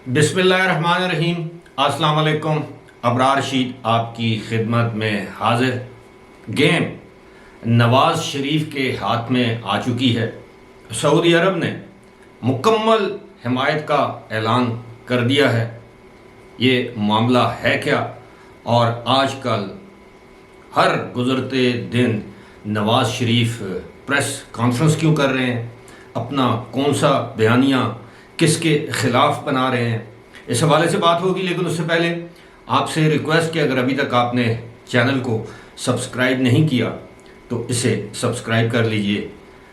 بسم اللہ الرحمن الرحیم۔ السلام علیکم۔ ابرار رشید آپ کی خدمت میں حاضر۔ گیم نواز شریف کے ہاتھ میں آ چکی ہے۔ سعودی عرب نے مکمل حمایت کا اعلان کر دیا ہے۔ یہ معاملہ ہے کیا؟ اور آج کل ہر گزرتے دن نواز شریف پریس کانفرنس کیوں کر رہے ہیں؟ اپنا کون سا بیانیہ کس کے خلاف بنا رہے ہیں؟ اس حوالے سے بات ہوگی، لیکن اس سے پہلے آپ سے ریکویسٹ کہ اگر ابھی تک آپ نے چینل کو سبسکرائب نہیں کیا تو اسے سبسکرائب کر لیجئے۔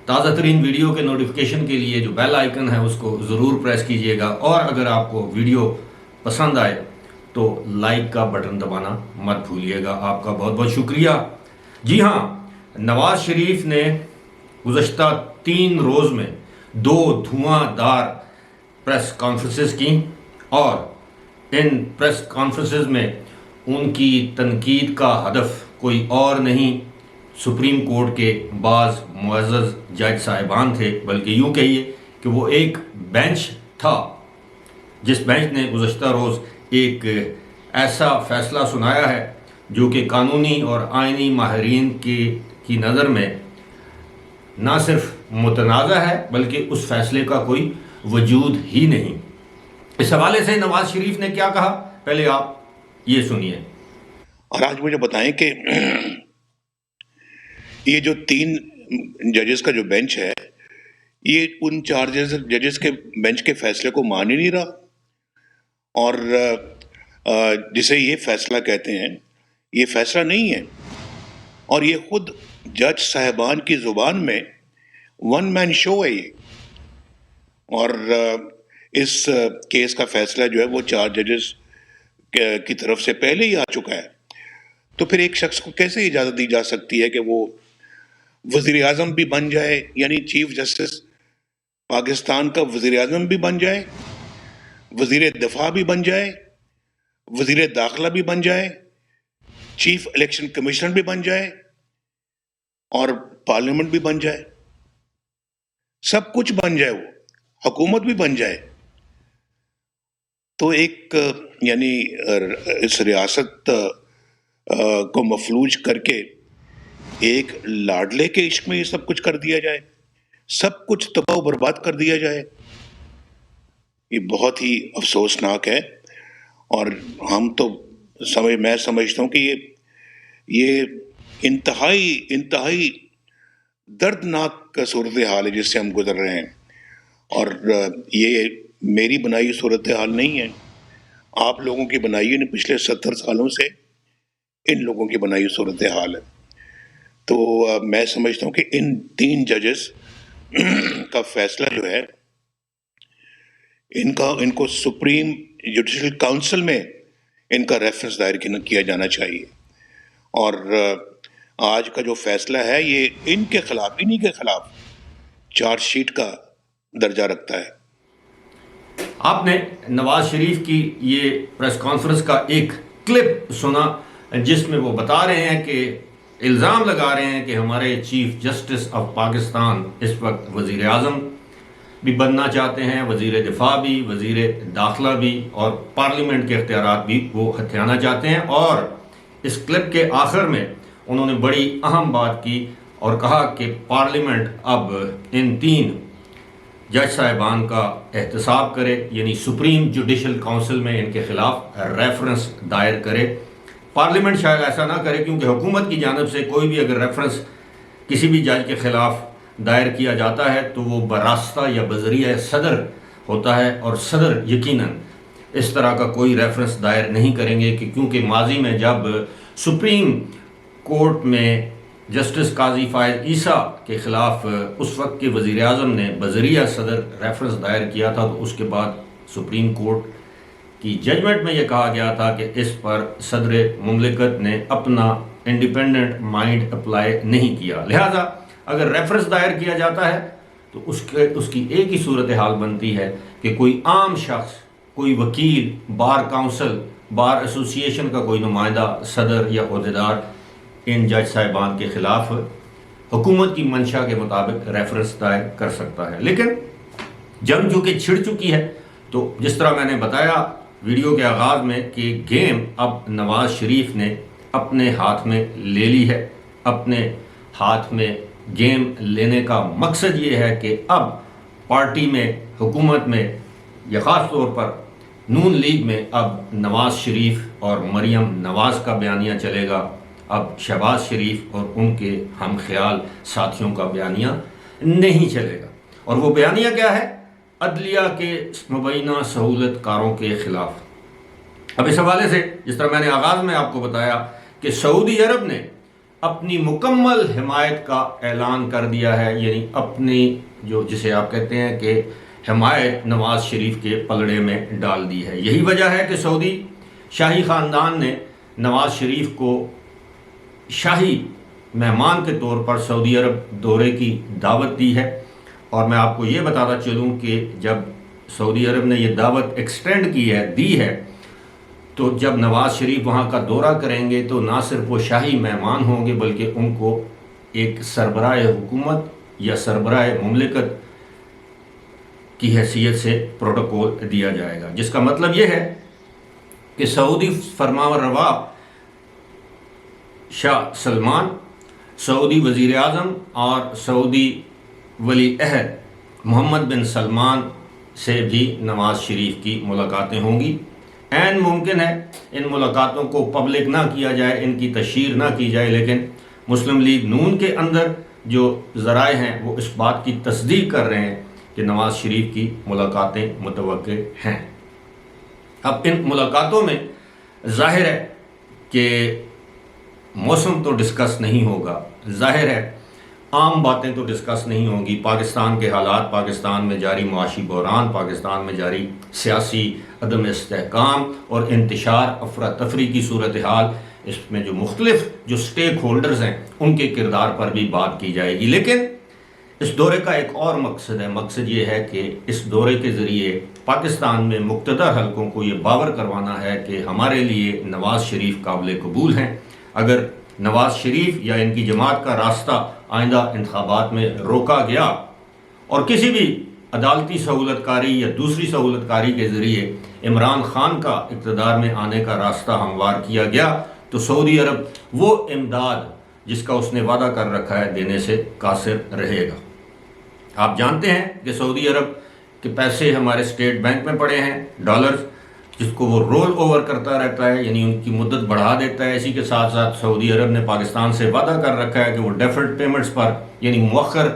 تازہ ترین ویڈیو کے نوٹیفیکیشن کے لیے جو بیل آئیکن ہے اس کو ضرور پریس کیجئے گا، اور اگر آپ کو ویڈیو پسند آئے تو لائک کا بٹن دبانا مت بھولیے گا۔ آپ کا بہت بہت شکریہ۔ جی ہاں، نواز شریف نے گزشتہ 3 روز میں 2 دھواں دار پریس کانفرنسز کی، اور ان پریس کانفرنسز میں ان کی تنقید کا ہدف کوئی اور نہیں سپریم کورٹ کے بعض معزز جج صاحبان تھے، بلکہ یوں کہیے کہ وہ ایک بینچ تھا جس بینچ نے گزشتہ روز ایک ایسا فیصلہ سنایا ہے جو کہ قانونی اور آئینی ماہرین کی نظر میں نہ صرف متنازع ہے بلکہ اس فیصلے کا کوئی وجود ہی نہیں۔ اس حوالے سے نواز شریف نے کیا کہا، پہلے آپ یہ سنیے۔ اور آج مجھے بتائیں کہ یہ جو 3 ججز کا جو بینچ ہے، یہ ان 4 ججز کے بینچ کے فیصلے کو مان ہی نہیں رہا، اور جسے یہ فیصلہ کہتے ہیں یہ فیصلہ نہیں ہے، اور یہ خود جج صاحبان کی زبان میں 1 مین شو ہے یہ، اور اس کیس کا فیصلہ جو ہے وہ 4 ججز کی طرف سے پہلے ہی آ چکا ہے۔ تو پھر ایک شخص کو کیسے اجازت دی جا سکتی ہے کہ وہ وزیر اعظم بھی بن جائے، یعنی چیف جسٹس پاکستان کا وزیر اعظم بھی بن جائے، وزیر دفاع بھی بن جائے، وزیر داخلہ بھی بن جائے، چیف الیکشن کمیشنر بھی بن جائے، اور پارلیمنٹ بھی بن جائے، سب کچھ بن جائے، وہ حکومت بھی بن جائے؟ تو ایک یعنی اس ریاست کو مفلوج کر کے ایک لاڈلے کے عشق میں یہ سب کچھ کر دیا جائے، سب کچھ تباہ و برباد کر دیا جائے، یہ بہت ہی افسوسناک ہے۔ اور میں سمجھتا ہوں کہ یہ انتہائی دردناک صورتحال ہے جس سے ہم گزر رہے ہیں، اور یہ میری بنائی صورتحال نہیں ہے، آپ لوگوں کی بنائی ہے، پچھلے 70 سالوں سے ان لوگوں کی بنائی صورتحال ہے۔ تو میں سمجھتا ہوں کہ ان 3 ججز کا فیصلہ جو ہے، ان کو سپریم جوڈیشل کاؤنسل میں ان کا ریفرنس دائر کیا جانا چاہیے، اور آج کا جو فیصلہ ہے یہ انہی کے خلاف چارج شیٹ کا درجہ رکھتا ہے۔ آپ نے نواز شریف کی یہ پریس کانفرنس کا ایک کلپ سنا جس میں وہ بتا رہے ہیں کہ الزام لگا رہے ہیں کہ ہمارے چیف جسٹس آف پاکستان اس وقت وزیر اعظم بھی بننا چاہتے ہیں، وزیر دفاع بھی، وزیر داخلہ بھی، اور پارلیمنٹ کے اختیارات بھی وہ ہتھیانا چاہتے ہیں۔ اور اس کلپ کے آخر میں انہوں نے بڑی اہم بات کی اور کہا کہ پارلیمنٹ اب ان 3 جج صاحبان کا احتساب کرے، یعنی سپریم جوڈیشل کاؤنسل میں ان کے خلاف ریفرنس دائر کرے۔ پارلیمنٹ شاید ایسا نہ کرے، کیونکہ حکومت کی جانب سے کوئی بھی اگر ریفرنس کسی بھی جج کے خلاف دائر کیا جاتا ہے تو وہ براستہ یا بذریعہ صدر ہوتا ہے، اور صدر یقیناً اس طرح کا کوئی ریفرنس دائر نہیں کریں گے، کیونکہ ماضی میں جب سپریم کورٹ میں جسٹس قاضی فائز عیسیٰ کے خلاف اس وقت کے وزیر اعظم نے بذریعہ صدر ریفرنس دائر کیا تھا، تو اس کے بعد سپریم کورٹ کی ججمنٹ میں یہ کہا گیا تھا کہ اس پر صدر مملکت نے اپنا انڈیپینڈنٹ مائنڈ اپلائی نہیں کیا، لہذا اگر ریفرنس دائر کیا جاتا ہے تو اس کی ایک ہی صورتحال بنتی ہے کہ کوئی عام شخص، کوئی وکیل، بار کاؤنسل، بار ایسوسی ایشن کا کوئی نمائندہ، صدر یا عہدیدار ان جج صاحبان کے خلاف حکومت کی منشا کے مطابق ریفرنس دائر کر سکتا ہے۔ لیکن جنگ چونکہ چھڑ چکی ہے تو جس طرح میں نے بتایا ویڈیو کے آغاز میں کہ گیم اب نواز شریف نے اپنے ہاتھ میں لے لی ہے. اپنے ہاتھ میں گیم لینے کا مقصد یہ ہے کہ اب پارٹی میں، حکومت میں، یا خاص طور پر نون لیگ میں اب نواز شریف اور مریم نواز کا بیانیہ چلے گا. اب شہباز شریف اور ان کے ہم خیال ساتھیوں کا بیانیہ نہیں چلے گا. اور وہ بیانیہ کیا ہے؟ عدلیہ کے مبینہ سہولت کاروں کے خلاف. اب اس حوالے سے جس طرح میں نے آغاز میں آپ کو بتایا کہ سعودی عرب نے اپنی مکمل حمایت کا اعلان کر دیا ہے، یعنی اپنی جسے آپ کہتے ہیں کہ حمایت نواز شریف کے پلڑے میں ڈال دی ہے. یہی وجہ ہے کہ سعودی شاہی خاندان نے نواز شریف کو شاہی مہمان کے طور پر سعودی عرب دورے کی دعوت دی ہے. اور میں آپ کو یہ بتاتا چلوں کہ جب سعودی عرب نے یہ دعوت ایکسٹینڈ دی ہے تو جب نواز شریف وہاں کا دورہ کریں گے تو نہ صرف وہ شاہی مہمان ہوں گے بلکہ ان کو ایک سربراہ حکومت یا سربراہ مملکت کی حیثیت سے پروٹوکول دیا جائے گا، جس کا مطلب یہ ہے کہ سعودی فرمانروا شاہ سلمان، سعودی وزیر اعظم اور سعودی ولی عہد محمد بن سلمان سے بھی نواز شریف کی ملاقاتیں ہوں گی. عین ممکن ہے ان ملاقاتوں کو پبلک نہ کیا جائے، ان کی تشہیر نہ کی جائے، لیکن مسلم لیگ نون کے اندر جو ذرائع ہیں وہ اس بات کی تصدیق کر رہے ہیں کہ نواز شریف کی ملاقاتیں متوقع ہیں. اب ان ملاقاتوں میں ظاہر ہے کہ موسم تو ڈسکس نہیں ہوگا، ظاہر ہے عام باتیں تو ڈسکس نہیں ہوں گی. پاکستان کے حالات، پاکستان میں جاری معاشی بحران، پاکستان میں جاری سیاسی عدم استحکام اور انتشار افراتفری کی صورتحال، اس میں جو مختلف سٹیک ہولڈرز ہیں ان کے کردار پر بھی بات کی جائے گی. لیکن اس دورے کا ایک اور مقصد ہے. مقصد یہ ہے کہ اس دورے کے ذریعے پاکستان میں مقتدر حلقوں کو یہ باور کروانا ہے کہ ہمارے لیے نواز شریف قابل قبول ہیں. اگر نواز شریف یا ان کی جماعت کا راستہ آئندہ انتخابات میں روکا گیا اور کسی بھی عدالتی سہولت کاری یا دوسری سہولت کاری کے ذریعے عمران خان کا اقتدار میں آنے کا راستہ ہموار کیا گیا تو سعودی عرب وہ امداد جس کا اس نے وعدہ کر رکھا ہے دینے سے قاصر رہے گا. آپ جانتے ہیں کہ سعودی عرب کے پیسے ہمارے اسٹیٹ بینک میں پڑے ہیں، ڈالرز، جس کو وہ رول اوور کرتا رہتا ہے، یعنی ان کی مدت بڑھا دیتا ہے. اسی کے ساتھ ساتھ سعودی عرب نے پاکستان سے وعدہ کر رکھا ہے کہ وہ ڈیفرڈ پیمنٹس پر، یعنی مؤخر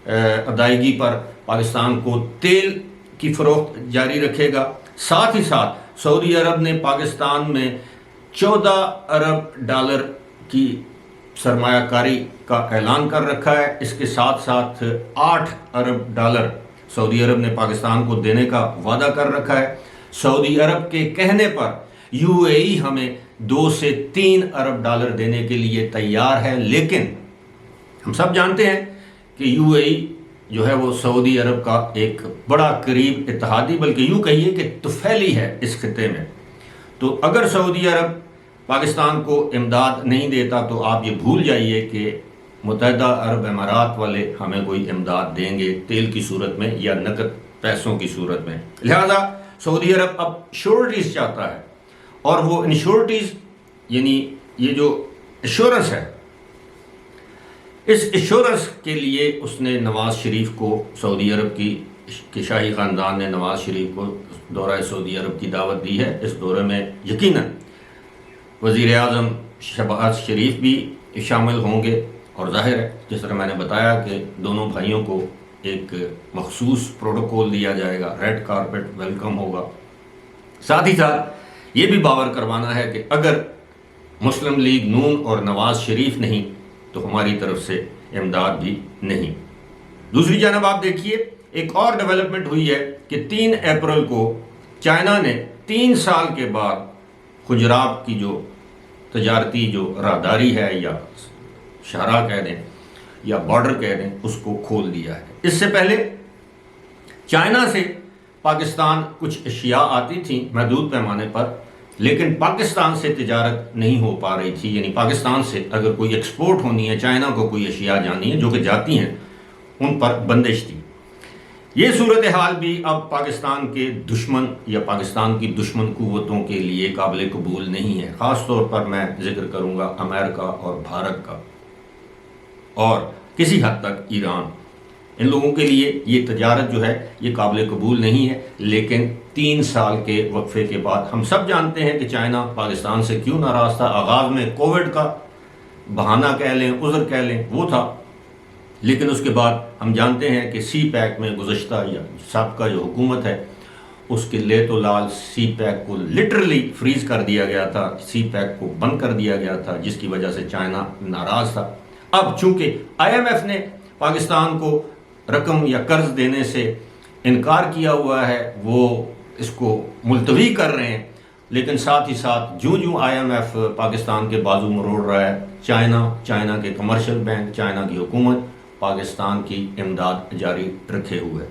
ادائیگی پر پاکستان کو تیل کی فروخت جاری رکھے گا. ساتھ ہی ساتھ سعودی عرب نے پاکستان میں 14 ارب ڈالر کی سرمایہ کاری کا اعلان کر رکھا ہے. اس کے ساتھ ساتھ 8 ارب ڈالر سعودی عرب نے پاکستان کو دینے کا وعدہ کر رکھا ہے. سعودی عرب کے کہنے پر یو اے ای ہمیں 2 سے 3 ارب ڈالر دینے کے لیے تیار ہے، لیکن ہم سب جانتے ہیں کہ یو اے ای جو ہے وہ سعودی عرب کا ایک بڑا قریب اتحادی، بلکہ یوں کہیے کہ طفیلی ہے اس خطے میں. تو اگر سعودی عرب پاکستان کو امداد نہیں دیتا تو آپ یہ بھول جائیے کہ متحدہ عرب امارات والے ہمیں کوئی امداد دیں گے تیل کی صورت میں یا نقد پیسوں کی صورت میں. لہذا سعودی عرب اب شورٹیز چاہتا ہے، اور وہ انشورٹیز یعنی یہ جو ایشورنس ہے، اس ایشورنس کے لیے اس نے نواز شریف کو، سعودی عرب کی شاہی خاندان نے نواز شریف کو دورہ سعودی عرب کی دعوت دی ہے. اس دورے میں یقیناً وزیر اعظم شہباز شریف بھی شامل ہوں گے، اور ظاہر ہے جس طرح میں نے بتایا کہ دونوں بھائیوں کو ایک مخصوص پروٹوکول دیا جائے گا، ریڈ کارپٹ ویلکم ہوگا. ساتھ ہی ساتھ یہ بھی باور کروانا ہے کہ اگر مسلم لیگ نون اور نواز شریف نہیں تو ہماری طرف سے امداد بھی نہیں. دوسری جانب آپ دیکھیے ایک اور ڈیولپمنٹ ہوئی ہے کہ 3 اپریل کو چائنا نے 3 سال کے بعد خجراب کی جو تجارتی جو راہداری ہے یا شاہراہ کہہ دیں یا بارڈر کہہ دیں اس کو کھول دیا ہے. اس سے پہلے چائنا سے پاکستان کچھ اشیاء آتی تھیں محدود پیمانے پر، لیکن پاکستان سے تجارت نہیں ہو پا رہی تھی. یعنی پاکستان سے اگر کوئی ایکسپورٹ ہونی ہے، چائنا کو کوئی اشیاء جانی ہے جو کہ جاتی ہیں، ان پر بندش تھی. یہ صورتحال بھی اب پاکستان کے دشمن یا پاکستان کی دشمن قوتوں کے لیے قابل قبول نہیں ہے. خاص طور پر میں ذکر کروں گا امریکہ اور بھارت کا، اور کسی حد تک ایران. ان لوگوں کے لیے یہ تجارت جو ہے یہ قابل قبول نہیں ہے. لیکن 3 سال کے وقفے کے بعد ہم سب جانتے ہیں کہ چائنا پاکستان سے کیوں ناراض تھا. آغاز میں کووڈ کا بہانہ کہہ لیں، عذر کہہ لیں، وہ تھا. لیکن اس کے بعد ہم جانتے ہیں کہ سی پیک میں گزشتہ یا سابقہ جو حکومت ہے اس کے لیت و لال سی پیک کو لٹرلی فریز کر دیا گیا تھا، سی پیک کو بند کر دیا گیا تھا، جس کی وجہ سے چائنا ناراض تھا. اب چونکہ آئی ایم ایف نے پاکستان کو رقم یا قرض دینے سے انکار کیا ہوا ہے، وہ اس کو ملتوی کر رہے ہیں. لیکن ساتھ ہی ساتھ جو آئی ایم ایف پاکستان کے بازو مروڑ رہا ہے، چائنا کے کمرشل بینک، چائنا کی حکومت پاکستان کی امداد جاری رکھے ہوئے.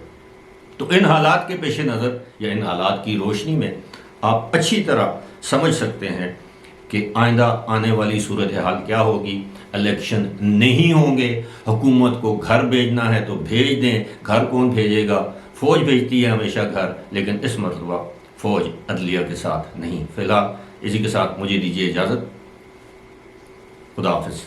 تو ان حالات کے پیش نظر یا ان حالات کی روشنی میں آپ اچھی طرح سمجھ سکتے ہیں کہ آئندہ آنے والی صورتحال کیا ہوگی. الیکشن نہیں ہوں گے، حکومت کو گھر بھیجنا ہے تو بھیج دیں. گھر کون بھیجے گا؟ فوج بھیجتی ہے ہمیشہ گھر، لیکن اس مرتبہ فوج عدلیہ کے ساتھ نہیں. فی الحال اسی کے ساتھ مجھے دیجیے اجازت. خدا حافظ.